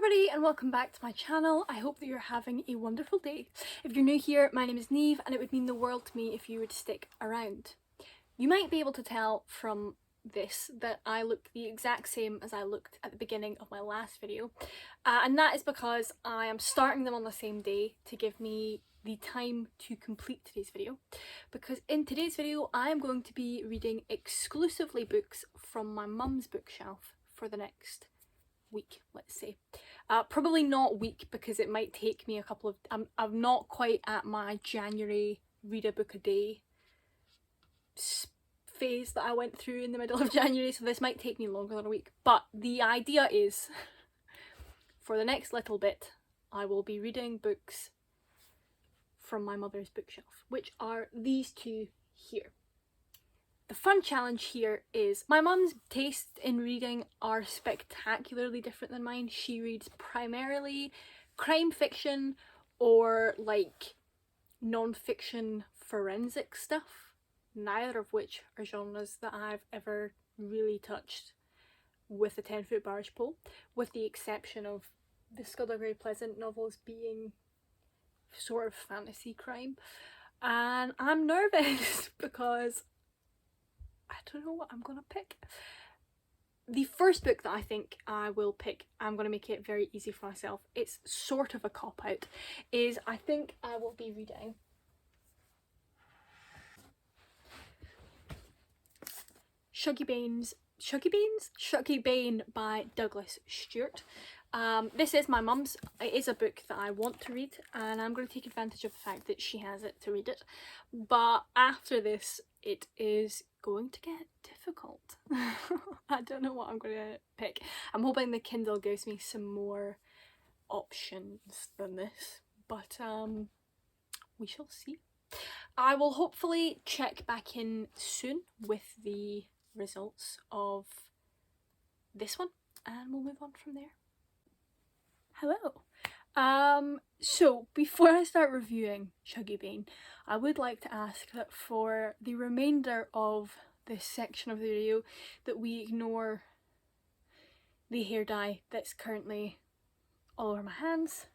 everybody and welcome back to my channel. I hope that you're having a wonderful day. If you're new here, my name is Neve and it would mean the world to me if you would stick around. You might be able to tell from this that I look the exact same as I looked at the beginning of my last video, and that is because I am starting them on the same day to give me the time to complete today's video, because in today's video I am going to be reading exclusively books from my mum's bookshelf for the next week, let's say. Probably not week because it might take me a couple of... I'm not quite at my January read a book a day phase that I went through in the middle of January, so this might take me longer than a week. But the idea is, for the next little bit, I will be reading books from my mother's bookshelf, which are these two here. The fun challenge here is my mum's tastes in reading are spectacularly different than mine. She reads primarily crime fiction or like non-fiction forensic stuff, neither of which are genres that I've ever really touched with a 10-foot barge pole, with the exception of the Skullduggery Pleasant novels being sort of fantasy crime. And I'm nervous because I don't know what I'm gonna pick. The first book that I think I will pick, I'm gonna make it very easy for myself, it's sort of a cop-out, is I think I will be reading Shoggy Bane by Douglas Stewart. This is my mum's. It is a book that I want to read and I'm going to take advantage of the fact that she has it to read it. But after this, it is going to get difficult. I don't know what I'm going to pick. I'm hoping the Kindle gives me some more options than this, but we shall see. I will hopefully check back in soon with the results of this one and we'll move on from there. Hello. So before I start reviewing Shoggy Bane, I would like to ask that for the remainder of this section of the video that we ignore the hair dye that's currently all over my hands,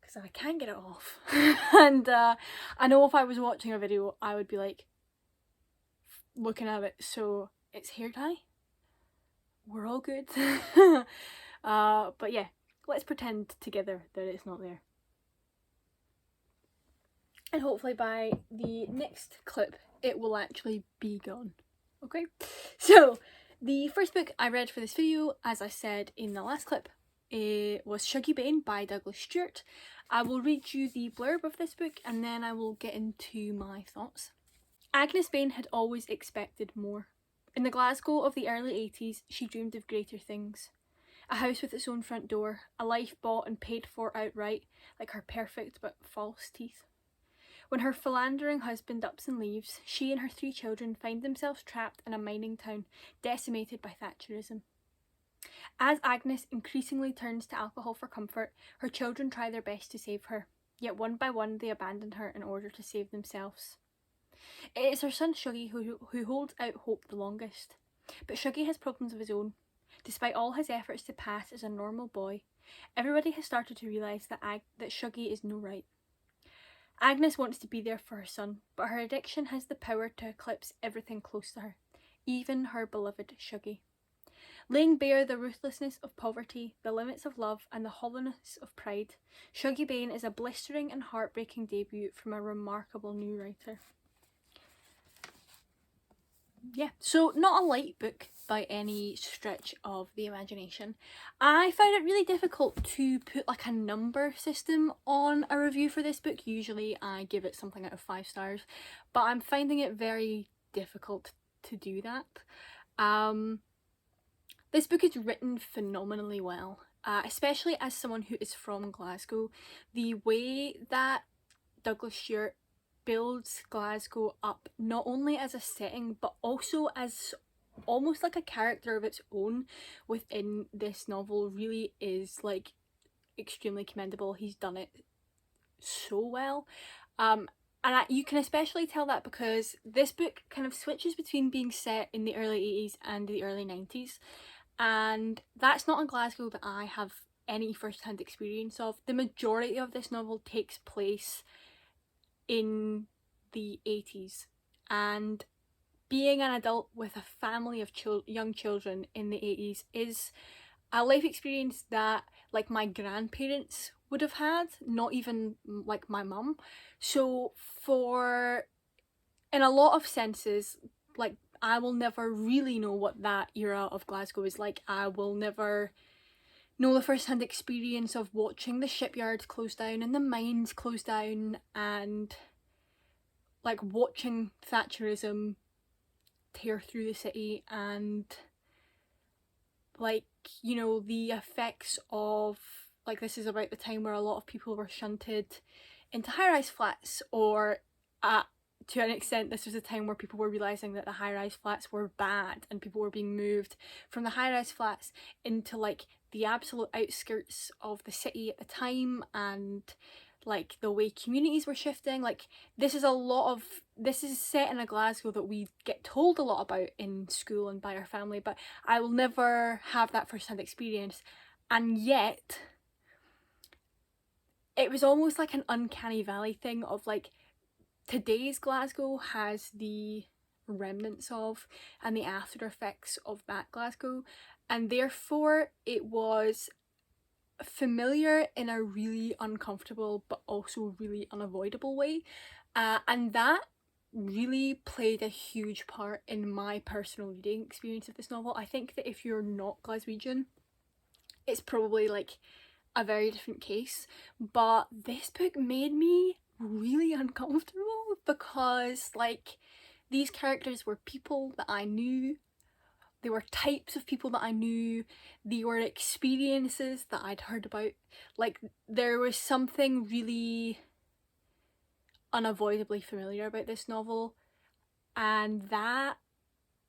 because I can't get it off. And I know if I was watching a video I would be like looking at it, so it's hair dye, we're all good. But yeah, let's pretend together that it's not there. And hopefully by the next clip it will actually be gone. Okay, so the first book I read for this video, as I said in the last clip, was Shoggy Bane by Douglas Stewart. I will read you the blurb of this book and then I will get into my thoughts. Agnes Bane had always expected more. In the Glasgow of the early 80s, she dreamed of greater things. A house with its own front door, a life bought and paid for outright, like her perfect but false teeth. When her philandering husband ups and leaves, she and her 3 children find themselves trapped in a mining town, decimated by Thatcherism. As Agnes increasingly turns to alcohol for comfort, her children try their best to save her, yet one by one they abandon her in order to save themselves. It is her son Shoggy who holds out hope the longest, but Shoggy has problems of his own. Despite all his efforts to pass as a normal boy, everybody has started to realise that Shoggy is no right. Agnes wants to be there for her son, but her addiction has the power to eclipse everything close to her, even her beloved Shoggy. Laying bare the ruthlessness of poverty, the limits of love and the hollowness of pride, Shoggy Bane is a blistering and heartbreaking debut from a remarkable new writer. Yeah, so not a light book by any stretch of the imagination. I found it really difficult to put like a number system on a review for this book. Usually I give it something out of 5 stars, but I'm finding it very difficult to do that. This book is written phenomenally well, especially as someone who is from Glasgow. The way that Douglas Stewart builds Glasgow up not only as a setting but also as almost like a character of its own within this novel really is like extremely commendable. He's done it so well, and you can especially tell that because this book kind of switches between being set in the early 80s and the early 90s, and that's not a Glasgow that I have any first-hand experience of. The majority of this novel takes place in the 80s, and being an adult with a family of young children in the 80s is a life experience that like my grandparents would have had, not even like my mum. So in a lot of senses, like, I will never really know what that era of Glasgow is like. I will never know the first-hand experience of watching the shipyards close down and the mines close down, and like watching Thatcherism tear through the city, and like, you know, the effects of, like, this is about the time where a lot of people were shunted into high-rise flats, or to an extent this was a time where people were realising that the high-rise flats were bad and people were being moved from the high-rise flats into like the absolute outskirts of the city at the time, and like the way communities were shifting. Like, this is set in a Glasgow that we get told a lot about in school and by our family, but I will never have that first-hand experience. And yet it was almost like an uncanny valley thing of like, today's Glasgow has the remnants of and the after effects of that Glasgow, and therefore it was familiar in a really uncomfortable but also really unavoidable way, and that really played a huge part in my personal reading experience of this novel. I think that if you're not Glaswegian, it's probably like a very different case, but this book made me really uncomfortable because like, these characters were people that I knew. They were types of people that I knew. They were experiences that I'd heard about. Like, there was something really unavoidably familiar about this novel, and that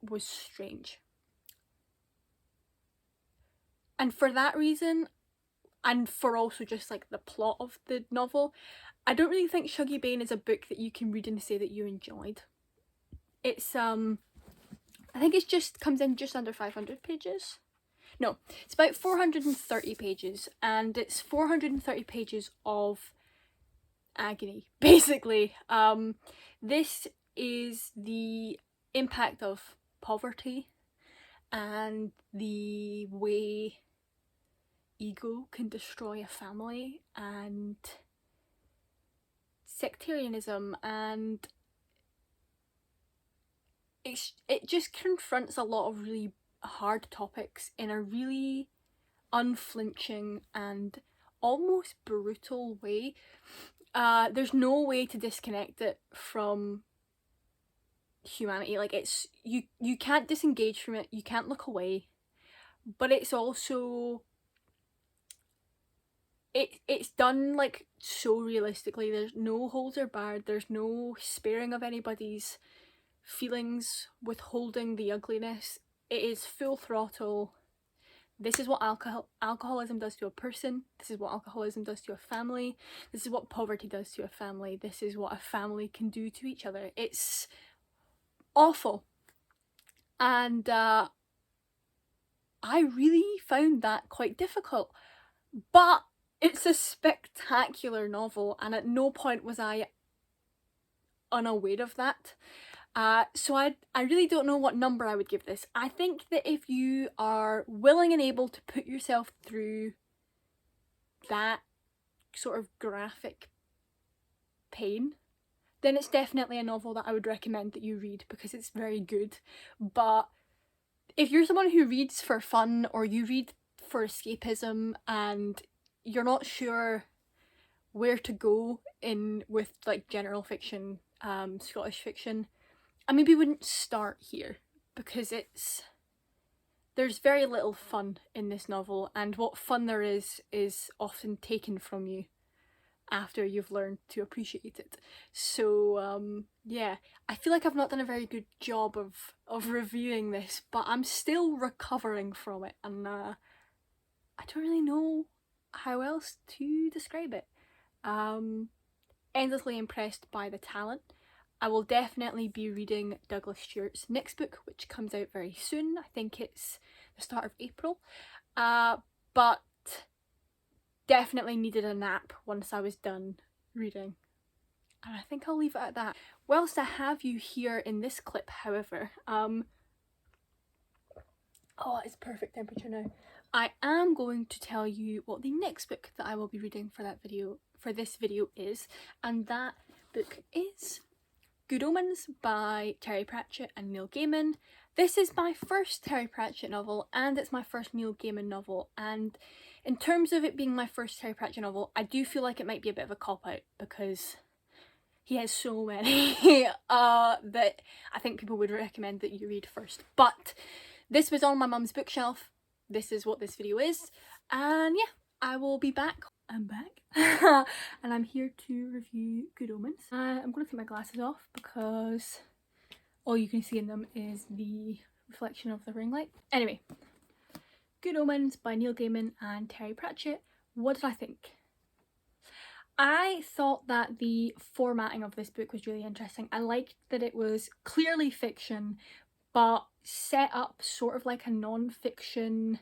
was strange. And for that reason, and for also just like the plot of the novel, I don't really think Shoggy Bane is a book that you can read and say that you enjoyed. It's I think it's just comes in just under 500 pages. No, it's about 430 pages, and it's 430 pages of agony, basically. This is the impact of poverty and the way ego can destroy a family, and sectarianism, and it just confronts a lot of really hard topics in a really unflinching and almost brutal way. There's no way to disconnect it from humanity. Like, it's you can't disengage from it, you can't look away, but it's also it's done like so realistically. There's no holds or barred, there's no sparing of anybody's feelings, withholding the ugliness. It is full throttle. This is what alcoholism does to a person. This is what alcoholism does to a family. This is what poverty does to a family. This is what a family can do to each other. It's awful. And I really found that quite difficult. But it's a spectacular novel, and at no point was I unaware of that. So I really don't know what number I would give this. I think that if you are willing and able to put yourself through that sort of graphic pain, then it's definitely a novel that I would recommend that you read, because it's very good. But if you're someone who reads for fun, or you read for escapism, and you're not sure where to go in with like general fiction, Scottish fiction, I maybe wouldn't start here, because there's very little fun in this novel, and what fun there is often taken from you after you've learned to appreciate it. So yeah, I feel like I've not done a very good job of reviewing this, but I'm still recovering from it, and I don't really know how else to describe it. Endlessly impressed by the talent. I will definitely be reading Douglas Stewart's next book, which comes out very soon. I think it's the start of April. But definitely needed a nap once I was done reading. And I think I'll leave it at that. Whilst I have you here in this clip, however, oh, it's perfect temperature now. I am going to tell you what the next book that I will be reading for this video is, and that book is Good Omens by Terry Pratchett and Neil Gaiman. This is my first Terry Pratchett novel, and it's my first Neil Gaiman novel, and in terms of it being my first Terry Pratchett novel, I do feel like it might be a bit of a cop-out because he has so many that I think people would recommend that you read first. But this was on my mum's bookshelf. This is what this video is, and yeah, I will be back. I'm back and I'm here to review Good Omens. I'm going to take my glasses off because all you can see in them is the reflection of the ring light. Anyway, Good Omens by Neil Gaiman and Terry Pratchett. What did I think? I thought that the formatting of this book was really interesting. I liked that it was clearly fiction, but set up sort of like a non-fiction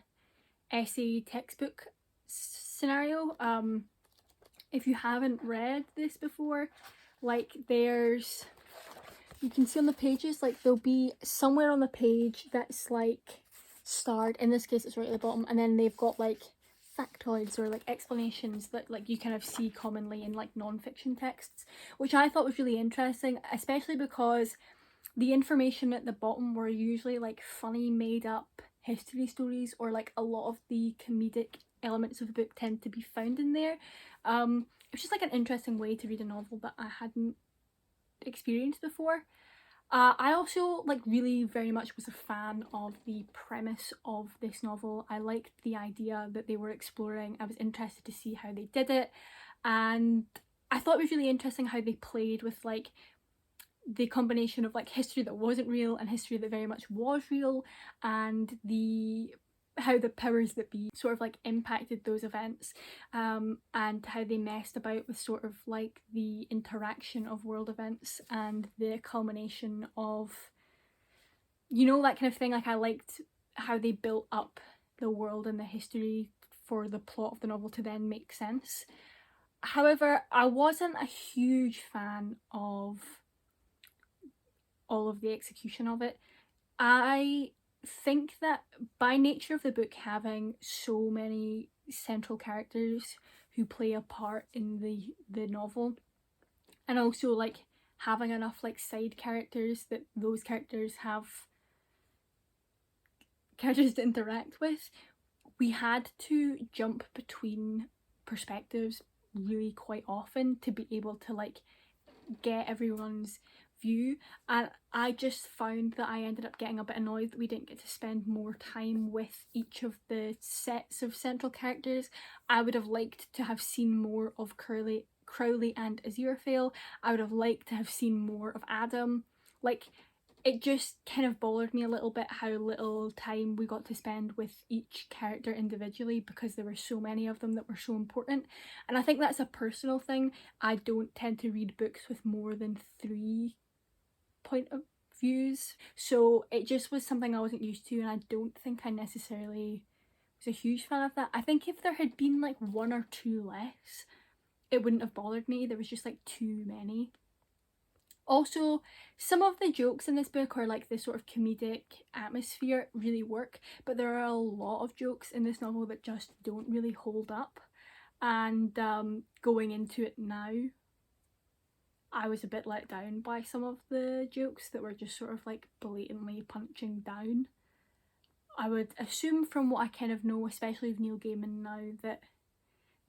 essay textbook scenario. If you haven't read this before, like you can see on the pages, like there'll be somewhere on the page that's like starred, in this case it's right at the bottom, and then they've got like factoids or like explanations that like you kind of see commonly in like non-fiction texts, which I thought was really interesting, especially because the information at the bottom were usually like funny made up history stories, or like a lot of the comedic elements of the book tend to be found in there. It's just like an interesting way to read a novel that I hadn't experienced before. I also like really very much was a fan of the premise of this novel. I liked the idea that they were exploring. I was interested to see how they did it, and I thought it was really interesting how they played with like the combination of like history that wasn't real and history that very much was real, and how the powers that be sort of like impacted those events, and how they messed about with sort of like the interaction of world events and the culmination of, you know, that kind of thing. Like I liked how they built up the world and the history for the plot of the novel to then make sense. However, I wasn't a huge fan of all of the execution of it. I think that by nature of the book having so many central characters who play a part in the novel, and also like having enough like side characters that those characters have characters to interact with, we had to jump between perspectives really quite often to be able to like get everyone's view, and I just found that I ended up getting a bit annoyed that we didn't get to spend more time with each of the sets of central characters. I would have liked to have seen more of Crowley and Aziraphale. I would have liked to have seen more of Adam. Like, it just kind of bothered me a little bit how little time we got to spend with each character individually, because there were so many of them that were so important. And I think that's a personal thing. I don't tend to read books with more than 3 point of views, so it just was something I wasn't used to, and I don't think I necessarily was a huge fan of that. I think if there had been like 1 or 2 less, it wouldn't have bothered me. There was just like too many. Also, some of the jokes in this book, or like the sort of comedic atmosphere, really work, but there are a lot of jokes in this novel that just don't really hold up, and going into it now, I was a bit let down by some of the jokes that were just sort of like blatantly punching down. I would assume from what I kind of know, especially with Neil Gaiman now, that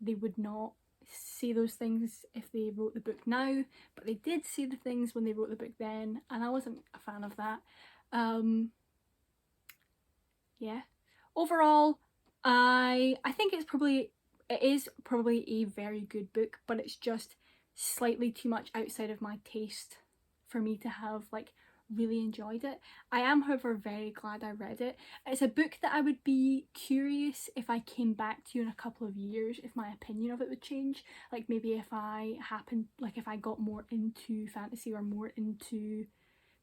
they would not say those things if they wrote the book now, but they did say the things when they wrote the book then, and I wasn't a fan of that. Yeah. Overall, I think it is probably a very good book, but it's just slightly too much outside of my taste for me to have like really enjoyed it. I am, however, very glad I read it. It's a book that I would be curious if I came back to in a couple of years, if my opinion of it would change. Like maybe if I got more into fantasy or more into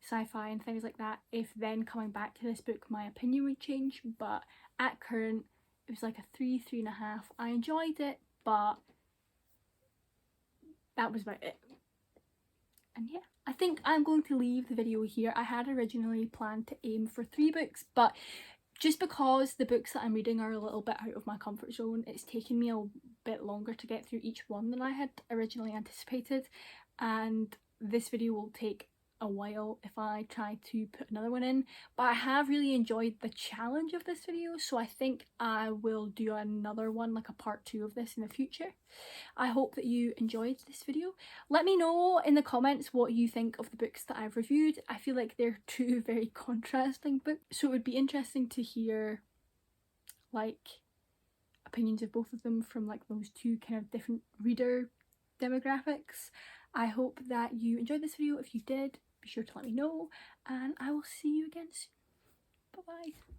sci-fi and things like that, if then coming back to this book my opinion would change. But at current, it was like a 3.5. I enjoyed it. but that was about it. And yeah, I think I'm going to leave the video here. I had originally planned to aim for 3 books, but just because the books that I'm reading are a little bit out of my comfort zone, it's taken me a bit longer to get through each one than I had originally anticipated, and this video will take a while if I try to put another one in. But I have really enjoyed the challenge of this video, so I think I will do another one, like a part 2 of this in the future. I hope that you enjoyed this video. Let me know in the comments what you think of the books that I've reviewed. I feel like they're 2 very contrasting books, so it would be interesting to hear like opinions of both of them from like those 2 kind of different reader demographics. I hope that you enjoyed this video. If you did, be sure to let me know, and I will see you again soon. Bye bye.